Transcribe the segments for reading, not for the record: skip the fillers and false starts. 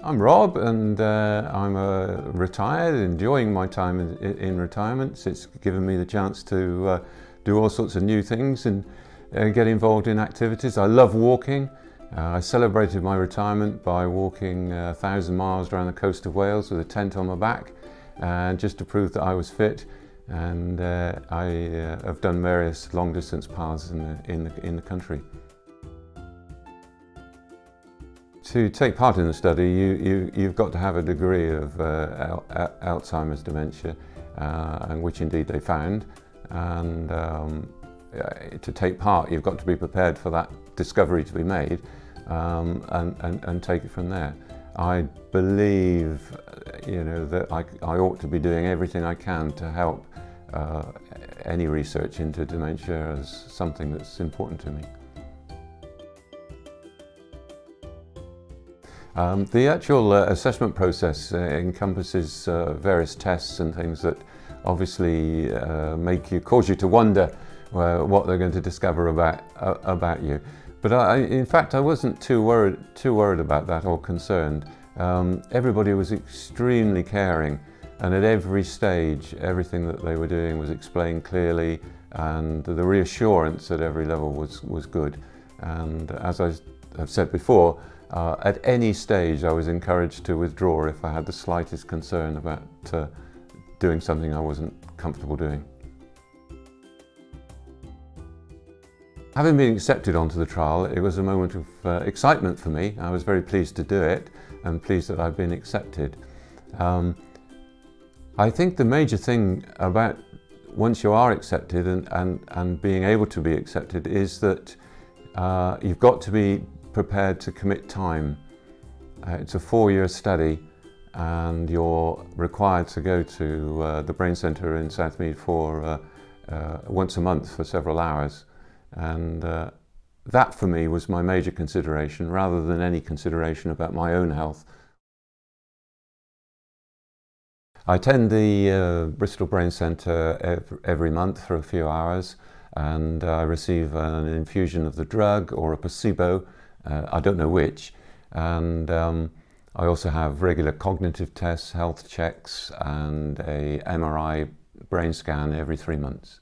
I'm Rob, and I'm retired, enjoying my time in retirement. It's given me the chance to do all sorts of new things and get involved in activities. I love walking. I celebrated my retirement by walking 1,000 miles around the coast of Wales with a tent on my back, just to prove that I was fit. And I have done various long-distance paths in the country. To take part in the study, you've got to have a degree of Alzheimer's dementia, and which indeed they found. And to take part, you've got to be prepared for that discovery to be made, and take it from there. I believe, that I ought to be doing everything I can to help any research into dementia as something that's important to me. The actual assessment process encompasses various tests and things that obviously cause you to wonder what they're going to discover about you. But in fact, I wasn't too worried about that or concerned. Everybody was extremely caring, and at every stage, everything that they were doing was explained clearly, and the reassurance at every level was good. And as I have said before, at any stage I was encouraged to withdraw if I had the slightest concern about doing something I wasn't comfortable doing. Having been accepted onto the trial, it was a moment of excitement for me. I was very pleased to do it and pleased that I've been accepted. I think the major thing about once you are accepted and being able to be accepted is that you've got to be prepared to commit time. It's a 4-year study, and you're required to go to the Brain Centre in Southmead for once a month for several hours. And that for me was my major consideration, rather than any consideration about my own health. I attend the Bristol Brain Centre every month for a few hours, and I receive an infusion of the drug or a placebo. I don't know which, and I also have regular cognitive tests, health checks, and a MRI brain scan every 3 months.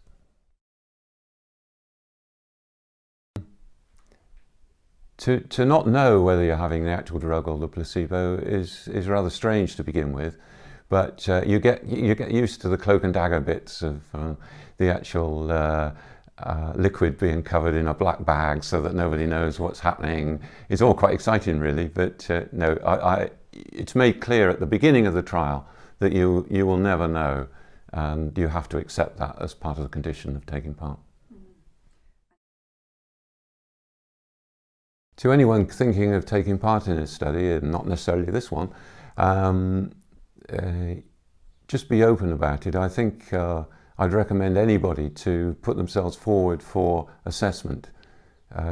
To not know whether you're having the actual drug or the placebo is rather strange to begin with, but you get used to the cloak and dagger bits of the actual liquid being covered in a black bag so that nobody knows what's happening. It's all quite exciting, really, but no, it's made clear at the beginning of the trial that you will never know, and you have to accept that as part of the condition of taking part. To anyone thinking of taking part in a study, and not necessarily this one, just be open about it. I think I'd recommend anybody to put themselves forward for assessment.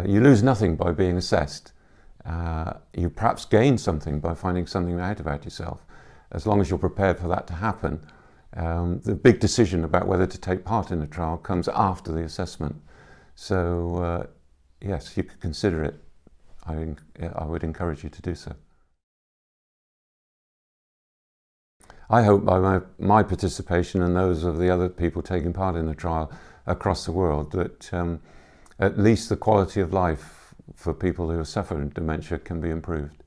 You lose nothing by being assessed. You perhaps gain something by finding something out about yourself, as long as you're prepared for that to happen. The big decision about whether to take part in a trial comes after the assessment. So yes, you could consider it. I would encourage you to do so. I hope by my participation and those of the other people taking part in the trial across the world that at least the quality of life for people who have suffered dementia can be improved.